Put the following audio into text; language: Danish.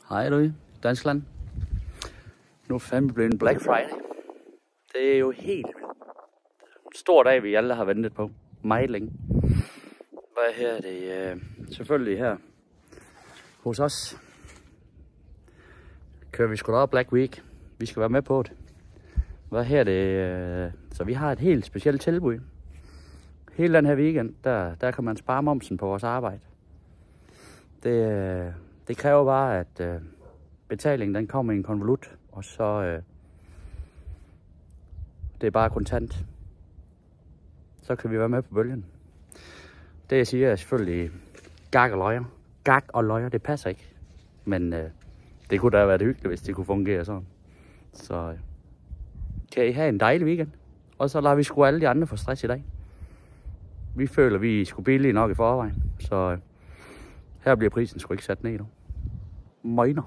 Hej du i Danskland. Nu er fandme blevet en Black Friday. Det er jo helt vildt. En stor dag, vi alle har ventet på. Meget længe. Hvad her er det? Selvfølgelig her hos os kører vi sgu da op Black Week. Vi skal være med på det. Hvad her er det? Så vi har et helt specielt tilbud. Hele den her weekend, der kan man spare momsen på vores arbejde. Det kræver bare, at betalingen den kommer i en konvolut, og så det er bare kontant. Så kan vi være med på bølgen. Det jeg siger er selvfølgelig gak og løjer. Gak og løjer, det passer ikke. Men det kunne da være det hyggeligt, hvis det kunne fungere sådan. Så kan I have en dejlig weekend. Og så lader vi sgu alle de andre få stress i dag. Vi føler, vi er sgu billige nok i forvejen. Så her bliver prisen sgu ikke sat ned nu. Møgner.